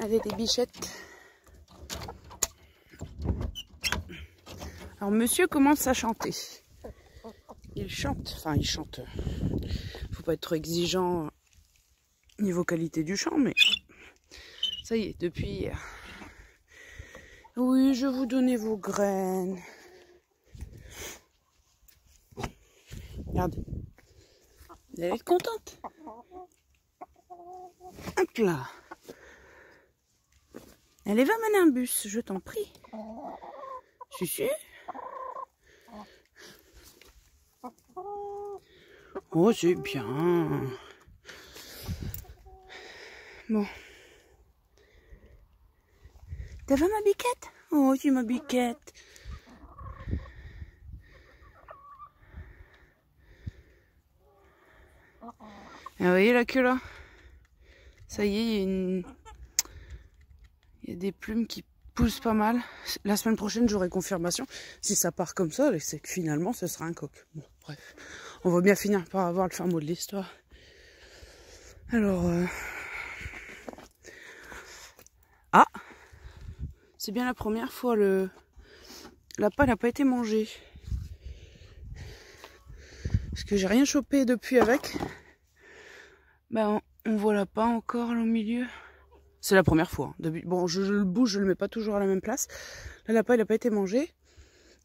Allez, des bichettes. Alors, monsieur commence à chanter. Il chante. Enfin, il chante. Faut pas être trop exigeant niveau qualité du chant, mais ça y est, depuis hier. Oui, je vous donnais vos graines. Regardez. Vous allez être contente. Hop là. Allez, va mener un bus, je t'en prie. Je suis sûre. Oh, c'est bien. Bon. T'as vu ma biquette? Oh, c'est ma biquette. Ah, vous voyez la queue là? Ça y est, il y a des plumes qui poussent pas mal. La semaine prochaine, j'aurai confirmation. Si ça part comme ça, c'est que finalement, ce sera un coq. Bon, bref. On va bien finir par avoir le fin mot de l'histoire. Alors... Ah! C'est bien la première fois, le lapin n'a pas été mangé. Parce que j'ai rien chopé depuis avec. Ben, on voit lapin encore là au milieu. C'est la première fois. Bon, je le bouge, je le mets pas toujours à la même place. Le lapin, il n'a pas été mangé.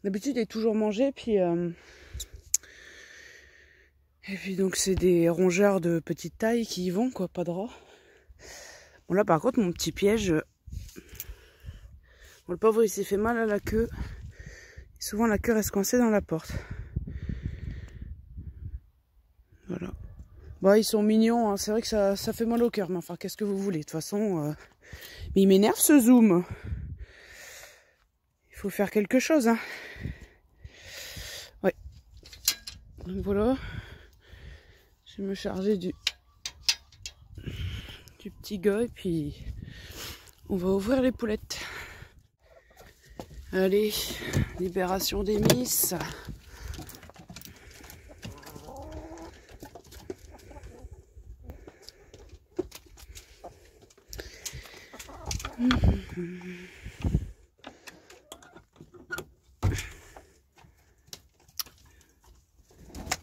D'habitude, il est toujours mangé. Puis, et puis donc, c'est des rongeurs de petite taille qui y vont, quoi, pas de rat. Bon, là, par contre, mon petit piège... Bon, le pauvre, il s'est fait mal à la queue. Et souvent, la queue reste coincée dans la porte. Voilà. Bon, ils sont mignons, hein. C'est vrai que ça fait mal au cœur. Mais enfin, qu'est-ce que vous voulez? De toute façon... Mais il m'énerve, ce zoom. Il faut faire quelque chose, hein. Ouais. Donc voilà. Je vais me charger du petit gars et puis on va ouvrir les poulettes. Allez, libération des miss.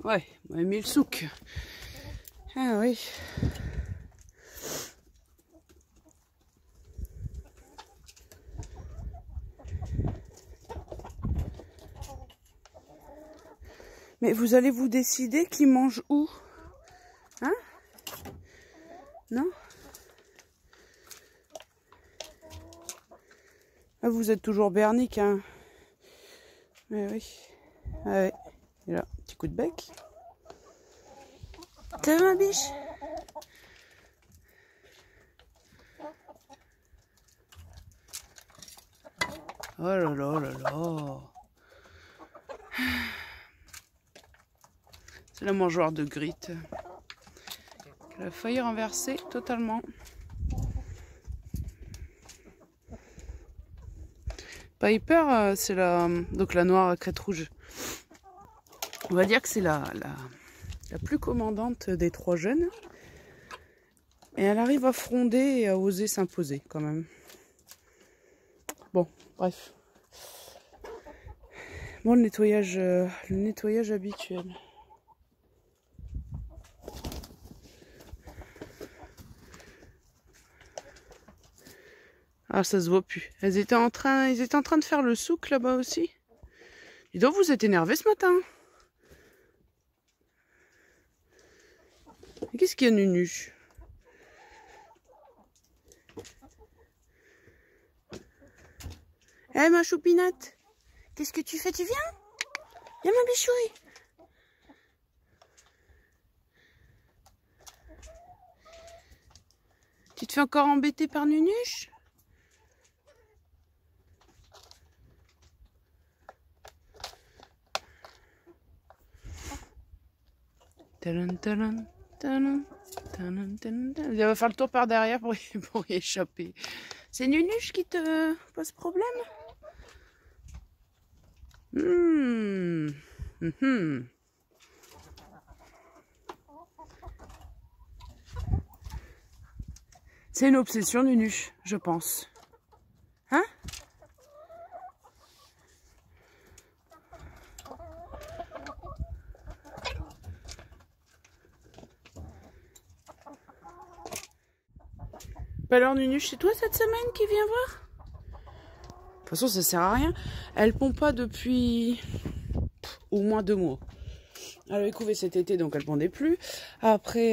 Ouais, on a mis le souk. Ah oui. Mais vous allez vous décider qui mange où? Hein? Non? Ah, vous êtes toujours bernique, hein? Mais oui. Ah ouais. Et là, petit coup de bec. T'as vu ma biche? Oh là là là là. C'est la mangeoire de Grit. Elle a failli renverser totalement. Piper, c'est la noire à crête rouge. On va dire que c'est la plus commandante des trois jeunes. Et elle arrive à fronder et à oser s'imposer quand même. Bon, bref. Bon, le nettoyage habituel. Ah, ça se voit plus. Ils étaient en train de faire le souk là-bas aussi. Dis donc, vous êtes énervés ce matin. Qu'est-ce qu'il y a, Nunuche? Eh, ma choupinette, qu'est-ce que tu fais? Tu viens? Viens, ma bichouille. Tu te fais encore embêter par Nunuche? Il va faire le tour par derrière pour y échapper. C'est Nunuche qui te pose problème? C'est une obsession, Nunuche, je pense. Hein? Bah alors, Nunuche, c'est toi cette semaine qui vient voir? De toute façon, ça sert à rien. Elle pond pas depuis au moins 2 mois. Elle avait couvé cet été, donc elle pondait plus. Après,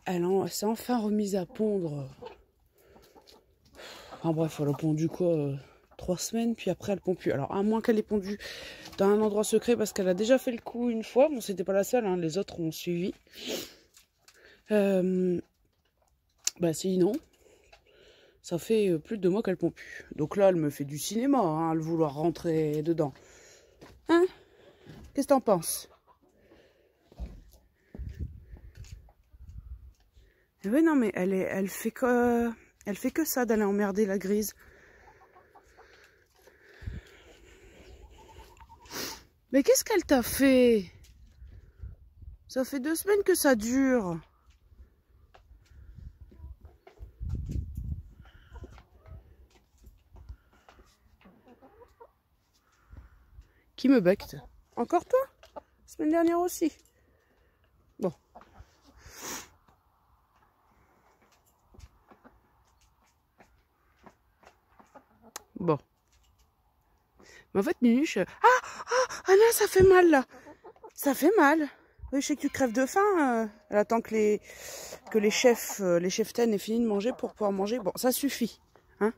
elle s'est enfin remise à pondre. Enfin bref, elle a pondu quoi 3 semaines, puis après elle pond plus. Alors à moins qu'elle ait pondu dans un endroit secret, parce qu'elle a déjà fait le coup une fois. Bon, c'était pas la seule, hein, les autres ont suivi. Bah sinon, ça fait plus de 2 mois qu'elle pond plus. Donc là, elle me fait du cinéma, hein, à le vouloir rentrer dedans. Hein? Qu'est-ce que t'en penses? Oui, non, mais elle fait que ça d'aller emmerder la Grise. Mais qu'est-ce qu'elle t'a fait? Ça fait 2 semaines que ça dure. Qui me becte? Encore toi? La semaine dernière aussi. Bon. Bon. Mais en fait, Nunuche... Ah là, ça fait mal, là. Ça fait mal. Oui, je sais que tu crèves de faim. Elle attend que les chefs aient fini de manger pour pouvoir manger. Bon, ça suffit. Hein.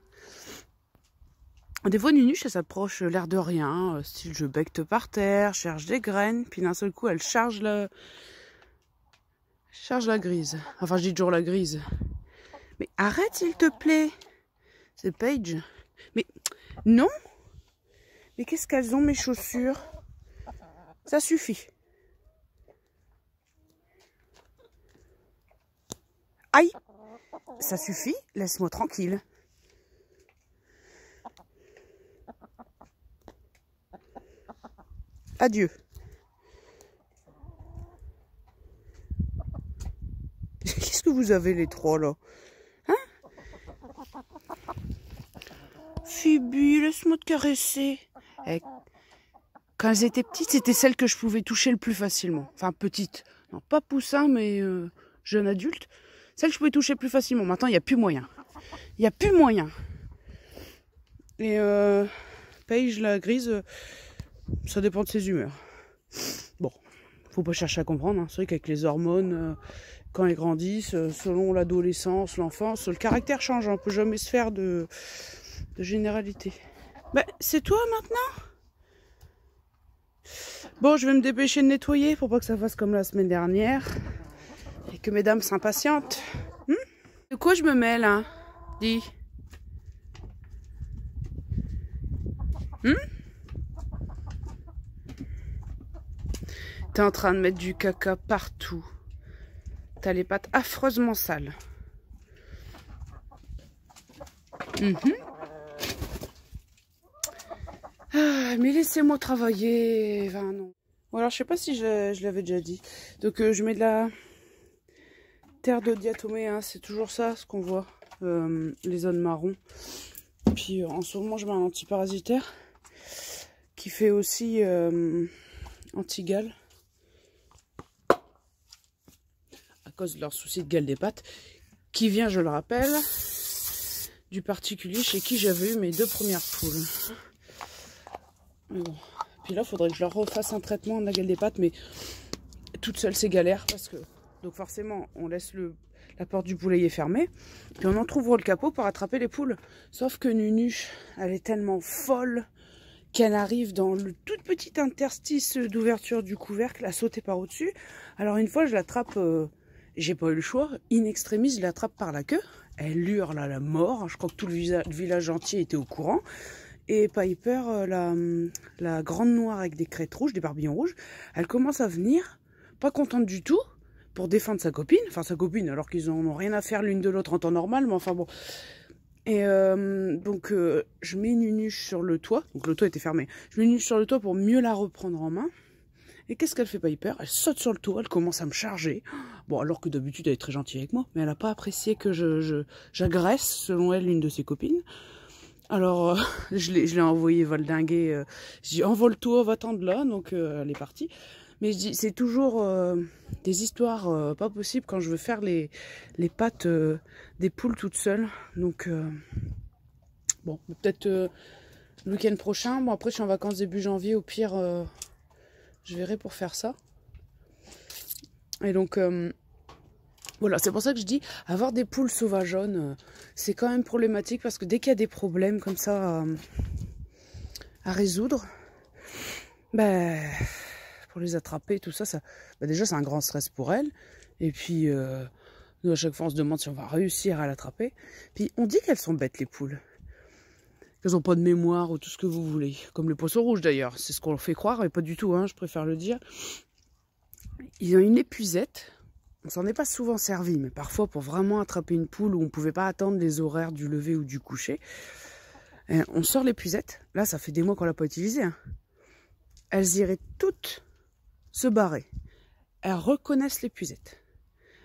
Des fois, Nunuche, elle s'approche l'air de rien. Style, je becte par terre, cherche des graines. Puis d'un seul coup, elle charge la Grise. Enfin, je dis toujours la Grise. Mais arrête, s'il te plaît. C'est Paige. Mais non. Mais qu'est-ce qu'elles ont, mes chaussures? Ça suffit. Aïe! Ça suffit, laisse-moi tranquille. Adieu. Qu'est-ce que vous avez les trois là? Hein? Phoebe, laisse-moi te caresser. Quand elles étaient petites, c'était celle que je pouvais toucher le plus facilement. Enfin, petite. Non, pas poussin, mais jeune adulte. Celle que je pouvais toucher plus facilement. Maintenant, il n'y a plus moyen. Il n'y a plus moyen. Et Paige, la Grise, ça dépend de ses humeurs. Bon, faut pas chercher à comprendre. Hein. C'est vrai qu'avec les hormones, quand elles grandissent, selon l'adolescence, l'enfance, le caractère change. On ne peut jamais se faire de généralité. Ben, c'est toi maintenant? Bon, je vais me dépêcher de nettoyer pour pas que ça fasse comme la semaine dernière. Et que mesdames s'impatientent. De quoi je me mêle, hein? Dis. T'es en train de mettre du caca partout. T'as les pattes affreusement sales. Ah, mais laissez-moi travailler. Enfin, non. Bon, alors, je sais pas si je l'avais déjà dit. Donc, je mets de la terre de diatomée. Hein, c'est toujours ça, ce qu'on voit. Les zones marron. Puis, en ce moment, je mets un antiparasitaire qui fait aussi anti-gale. À cause de leur souci de gale des pattes. Qui vient, je le rappelle, du particulier chez qui j'avais eu mes 2 premières poules. Mais bon. Puis là, il faudrait que je leur refasse un traitement de la gale des pattes, mais toute seule, c'est galère parce que... Donc forcément, on laisse la porte du poulailler fermée, puis on entrouvre le capot pour attraper les poules. Sauf que Nunuche, elle est tellement folle qu'elle arrive dans le tout petit interstice d'ouverture du couvercle à sauter par au-dessus. Alors une fois, je l'attrape, j'ai pas eu le choix, in extremis, je l'attrape par la queue. Elle hurle à la mort, je crois que tout le village entier était au courant. Et Piper, la grande noire avec des crêtes rouges, des barbillons rouges, elle commence à venir, pas contente du tout, pour défendre sa copine. Enfin, sa copine, alors qu'ils n'en ont rien à faire l'une de l'autre en temps normal, mais enfin bon. Et donc, je mets Nunuche sur le toit. Donc, le toit était fermé. Je mets Nunuche sur le toit pour mieux la reprendre en main. Et qu'est-ce qu'elle fait Piper? Elle saute sur le toit, elle commence à me charger. Bon, alors que d'habitude elle est très gentille avec moi, mais elle n'a pas apprécié que j'agresse, selon elle, une de ses copines. Alors, je l'ai envoyée valdinguer. J'ai dit, envole-toi, va-t'en de là. Donc, elle est partie. Mais je dis, c'est toujours des histoires pas possibles quand je veux faire les pattes des poules toutes seules. Donc, bon, peut-être le week-end prochain. Bon, après, je suis en vacances début janvier. Au pire, je verrai pour faire ça. Et donc, voilà, c'est pour ça que je dis, avoir des poules sauvageonnes, c'est quand même problématique. Parce que dès qu'il y a des problèmes comme ça à résoudre, ben, pour les attraper, tout ça, ben déjà, c'est un grand stress pour elles. Et puis, nous, à chaque fois, on se demande si on va réussir à l'attraper. Puis, on dit qu'elles sont bêtes, les poules. Qu'elles n'ont pas de mémoire ou tout ce que vous voulez. Comme les poissons rouges d'ailleurs. C'est ce qu'on leur fait croire, mais pas du tout, hein, je préfère le dire. Ils ont une épuisette. On s'en est pas souvent servi, mais parfois pour vraiment attraper une poule où on ne pouvait pas attendre les horaires du lever ou du coucher, on sort l'épuisette. Là, ça fait des mois qu'on l'a pas utilisée. Hein. Elles iraient toutes se barrer. Elles reconnaissent l'épuisette.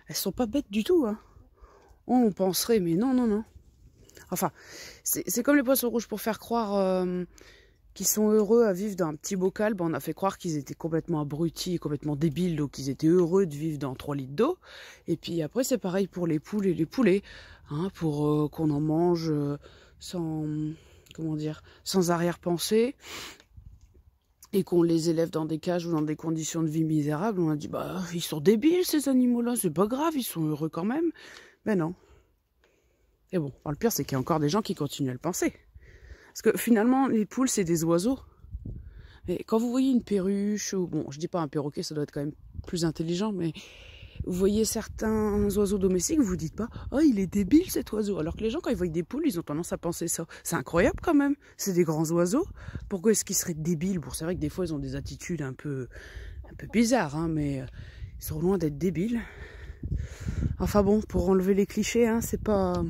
Elles sont pas bêtes du tout. Hein. On penserait, mais non, non, non. Enfin, c'est comme les poissons rouges pour faire croire qu'ils sont heureux à vivre dans un petit bocal. Ben, on a fait croire qu'ils étaient complètement abrutis, complètement débiles, donc ils étaient heureux de vivre dans 3 litres d'eau. Et puis après, c'est pareil pour les poules et les poulets, hein, pour qu'on en mange sans, comment dire, sans arrière-pensée. Et qu'on les élève dans des cages ou dans des conditions de vie misérables. On a dit, bah, ils sont débiles ces animaux-là, c'est pas grave, ils sont heureux quand même. Ben non. Et bon, le pire, c'est qu'il y a encore des gens qui continuent à le penser. Parce que finalement, les poules, c'est des oiseaux. Et quand vous voyez une perruche, ou bon, je dis pas un perroquet, ça doit être quand même plus intelligent, mais vous voyez certains oiseaux domestiques, vous vous dites pas, oh, il est débile cet oiseau. Alors que les gens, quand ils voient des poules, ils ont tendance à penser ça. C'est incroyable quand même. C'est des grands oiseaux. Pourquoi est-ce qu'ils seraient débiles? Bon, c'est vrai que des fois, ils ont des attitudes un peu bizarres, hein, mais ils sont loin d'être débiles. Enfin bon, pour enlever les clichés, hein, c'est pas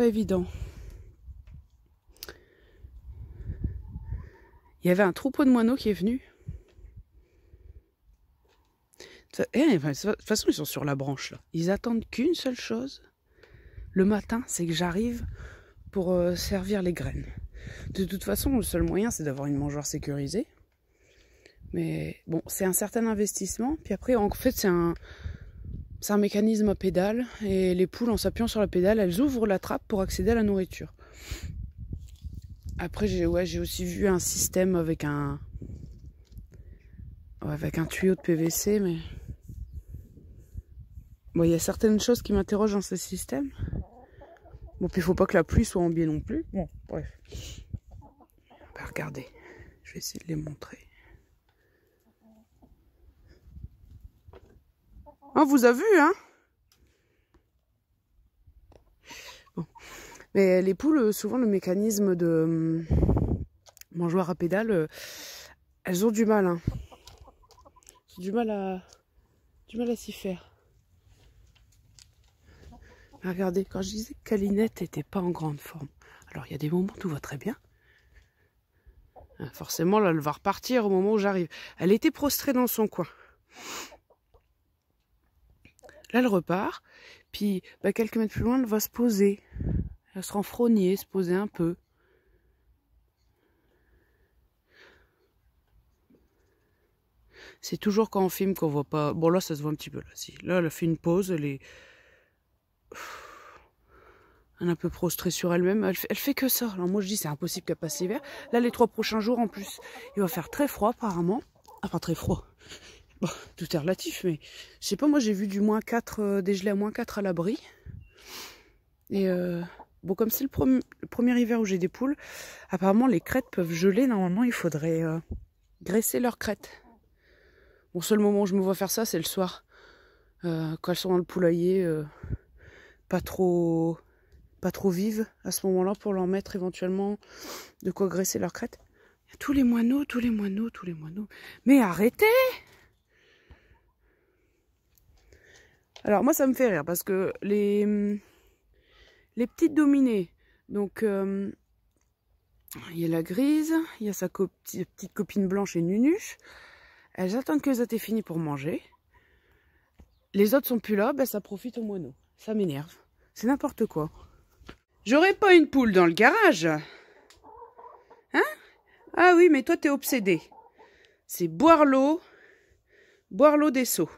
évident. Il y avait un troupeau de moineaux qui est venu. De toute façon, ils sont sur la branche là. Ils attendent qu'une seule chose. Le matin, c'est que j'arrive pour servir les graines. De toute façon, le seul moyen, c'est d'avoir une mangeoire sécurisée. Mais bon, c'est un certain investissement. Puis après, en fait, c'est un mécanisme à pédale. Et les poules, en s'appuyant sur la pédale, elles ouvrent la trappe pour accéder à la nourriture. Après, j'ai aussi vu un système avec un tuyau de PVC, mais bon, il y a certaines choses qui m'interrogent dans ce système. Bon, puis il faut pas que la pluie soit en biais non plus. Bon, bref. Bah, regardez, je vais essayer de les montrer. Oh, vous avez vu, hein? Bon. Mais les poules, souvent, le mécanisme de mangeoire à pédale, elles ont du mal, hein. Du mal à s'y faire. Regardez, quand je disais que Calinette n'était pas en grande forme, alors il y a des moments où tout va très bien. Forcément, là, elle va repartir au moment où j'arrive. Elle était prostrée dans son coin. Là, elle repart. Puis, bah, quelques mètres plus loin, elle va se poser. Elle va se renfrogner, se poser un peu. C'est toujours quand on filme qu'on voit pas... Bon, là, ça se voit un petit peu. Là, si. Là, elle a fait une pause. Elle est un peu prostrée sur elle-même. Elle fait que ça. Alors moi, je dis, c'est impossible qu'elle passe l'hiver. Là, les 3 prochains jours, en plus, il va faire très froid, apparemment. Enfin, très froid. Bon, tout est relatif, mais je sais pas, moi, j'ai vu du -4, des gelées à -4 à l'abri. Et bon, comme c'est le premier hiver où j'ai des poules, apparemment, les crêtes peuvent geler. Normalement, il faudrait graisser leurs crêtes. Bon, seul moment où je me vois faire ça, c'est le soir. Quand elles sont dans le poulailler, pas trop vives à ce moment-là, pour leur mettre éventuellement de quoi graisser leurs crêtes. Tous les moineaux, tous les moineaux, tous les moineaux. Mais arrêtez! Alors moi, ça me fait rire parce que les petites dominées, donc il y a la grise, il y a sa petite copine blanche et Nunuche. elles attendent que ça t'ait fini pour manger. Les autres sont plus là, ben ça profite aux moineaux. Ça m'énerve. C'est n'importe quoi. J'aurais pas une poule dans le garage. Hein? Ah oui, mais toi t'es obsédé. C'est boire l'eau des seaux.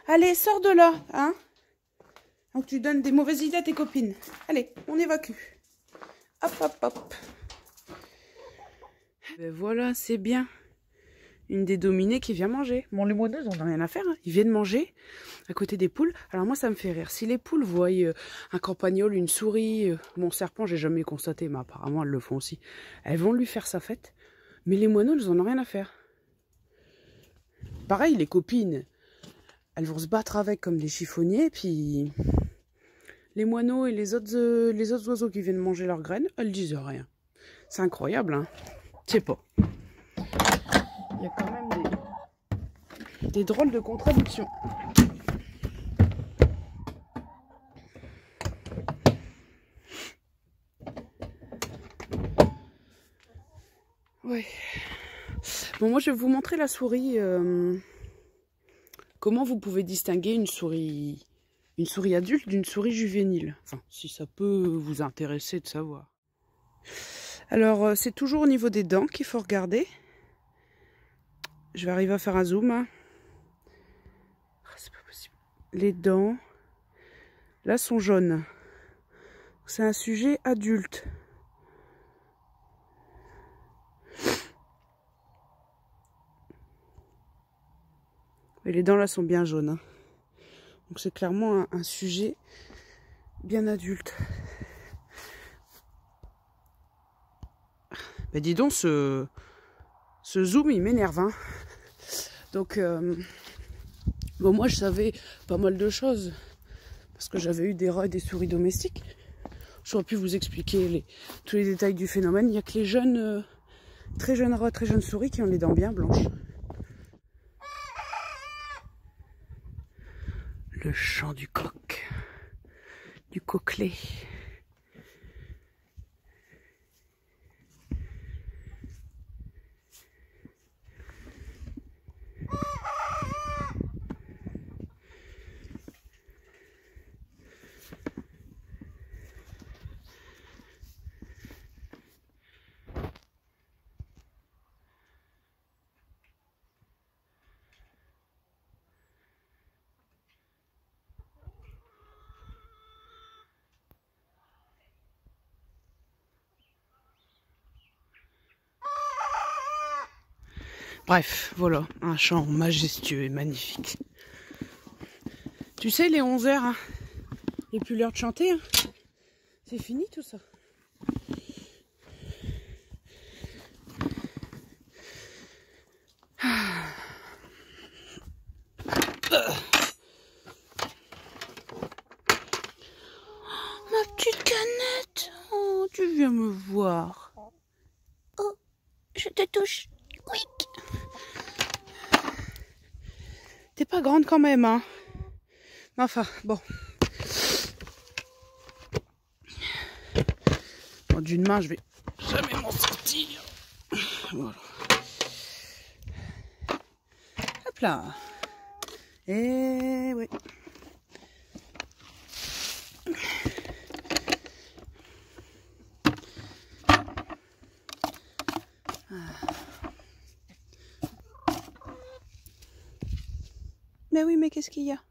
Allez, sors de là, hein? Donc tu donnes des mauvaises idées à tes copines. Allez, on évacue. Hop, hop, hop. Ben voilà, c'est bien. Une des dominées qui vient manger. Bon, les moineaux, ils n'ont rien à faire. Hein. Ils viennent manger à côté des poules. Alors moi, ça me fait rire. Si les poules voient un campagnol, une souris, mon serpent, j'ai jamais constaté, mais apparemment, elles le font aussi. Elles vont lui faire sa fête. Mais les moineaux, ils n'en ont rien à faire. Pareil, les copines, elles vont se battre avec comme des chiffonniers. Puis les moineaux et les autres oiseaux qui viennent manger leurs graines, elles disent rien. C'est incroyable, hein. Je sais pas. Il y a quand même des drôles de contradictions. Ouais. Bon, moi, je vais vous montrer la souris. Comment vous pouvez distinguer une souris adulte d'une souris juvénile. Enfin, si ça peut vous intéresser de savoir. Alors, c'est toujours au niveau des dents qu'il faut regarder. Je vais arriver à faire un zoom. Ah, c'est pas possible. Les dents, là, sont jaunes. C'est un sujet adulte. Et les dents, là, sont bien jaunes. Hein. Donc, c'est clairement un sujet bien adulte. Mais dis donc, ce zoom, il m'énerve. Hein. Donc, bon, moi, je savais pas mal de choses. Parce que j'avais eu des rats et des souris domestiques. J'aurais pu vous expliquer tous les détails du phénomène. Il n'y a que les jeunes, très jeunes rats, très jeunes souris qui ont les dents bien blanches. Le chant du coq. Du coquelet. Bref, voilà, un chant majestueux et magnifique. Tu sais, les 11 h, hein, il n'est plus l'heure de chanter. Hein. C'est fini tout ça. Ma petite canette, oh, tu viens me voir. Oh, je te touche. Oui. T'es pas grande quand même, hein. Enfin, bon. Bon, d'une main, je vais jamais m'en sortir. Voilà. Hop là. Et oui. Mais oui, mais qu'est-ce qu'il y a,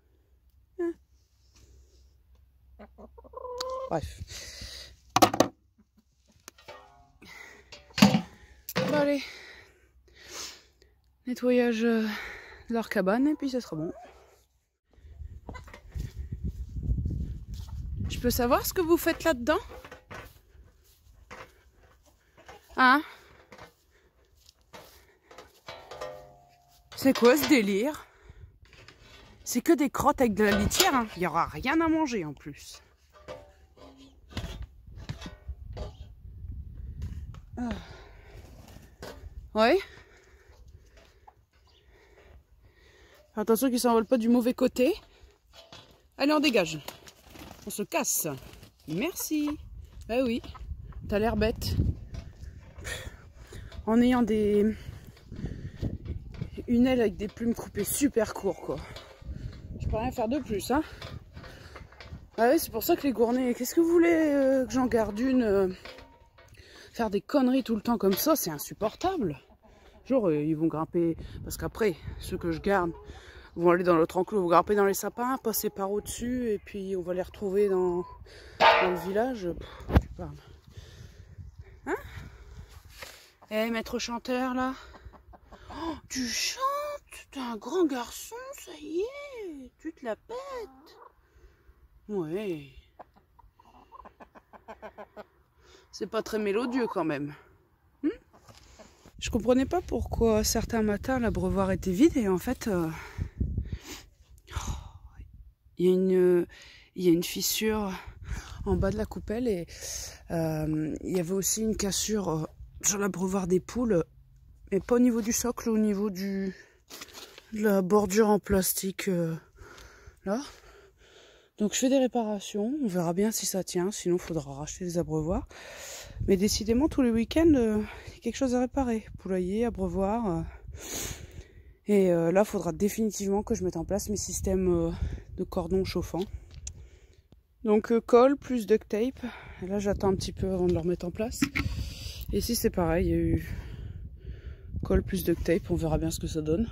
hein? Bref. Bon, allez. Nettoyage de leur cabane et puis ça sera bon. Je peux savoir ce que vous faites là-dedans? Hein? C'est quoi ce délire? C'est que des crottes avec de la litière, hein. Il n'y aura rien à manger en plus. Ah. Ouais. Attention qu'ils ne s'envolent pas du mauvais côté. Allez, on dégage. On se casse. Merci. Ah oui, t'as l'air bête. En ayant une aile avec des plumes coupées super court, quoi. Je peux rien faire de plus, hein. Ah oui, c'est pour ça que les gournets, qu'est-ce que vous voulez que j'en garde une faire des conneries tout le temps comme ça, c'est insupportable. Genre, ils vont grimper, parce qu'après, ceux que je garde vont aller dans l'autre enclos, vont grimper dans les sapins, passer par au-dessus, et puis on va les retrouver dans le village. Pff, tu parles. Hein? Eh, maître chanteur, là. Oh, tu chantes? T'es un grand garçon, ça y est. Tu te la pètes. Ouais. C'est pas très mélodieux quand même. Je comprenais pas pourquoi certains matins l'abreuvoir était vide et en fait il y a une fissure en bas de la coupelle et il y avait aussi une cassure sur l'abreuvoir des poules, mais pas au niveau du socle, au niveau de la bordure en plastique là. Donc je fais des réparations, on verra bien si ça tient, sinon il faudra racheter des abreuvoirs. Mais décidément tous les week-ends, il y a quelque chose à réparer. Poulailler, abreuvoir. Et là, il faudra définitivement que je mette en place mes systèmes de cordon chauffant. Donc colle plus duct tape. Et là, j'attends un petit peu avant de le remettre en place. Et ici, c'est pareil, il y a eu colle plus duct tape. On verra bien ce que ça donne.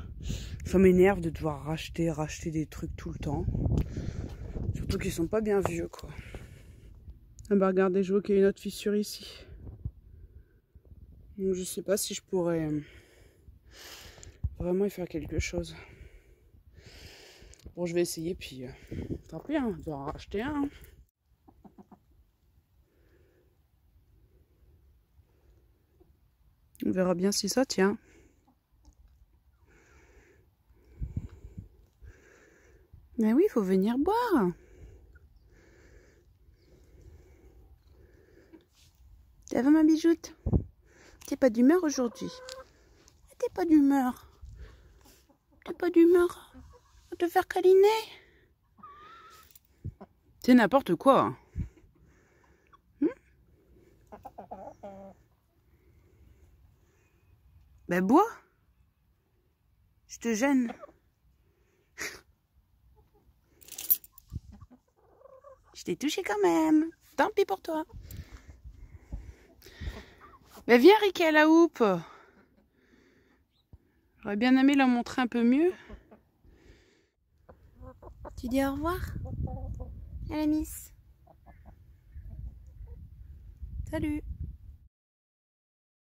Ça m'énerve de devoir racheter des trucs tout le temps. Surtout qu'ils sont pas bien vieux, quoi. Ah bah regardez, je vois qu'il y a une autre fissure ici. Donc je sais pas si je pourrais vraiment y faire quelque chose. Bon, je vais essayer, puis tant pis, hein, on va en racheter un. Hein. On verra bien si ça tient. Mais oui, il faut venir boire. Ça va ma bijoute? T'es pas d'humeur aujourd'hui? T'es pas d'humeur? T'es pas d'humeur à te faire câliner? C'est n'importe quoi. Ben bois. Je te gêne. Je t'ai touché quand même. Tant pis pour toi. Ben viens Ricky à la houppe. J'aurais bien aimé la montrer un peu mieux. Tu dis au revoir à la miss. Salut.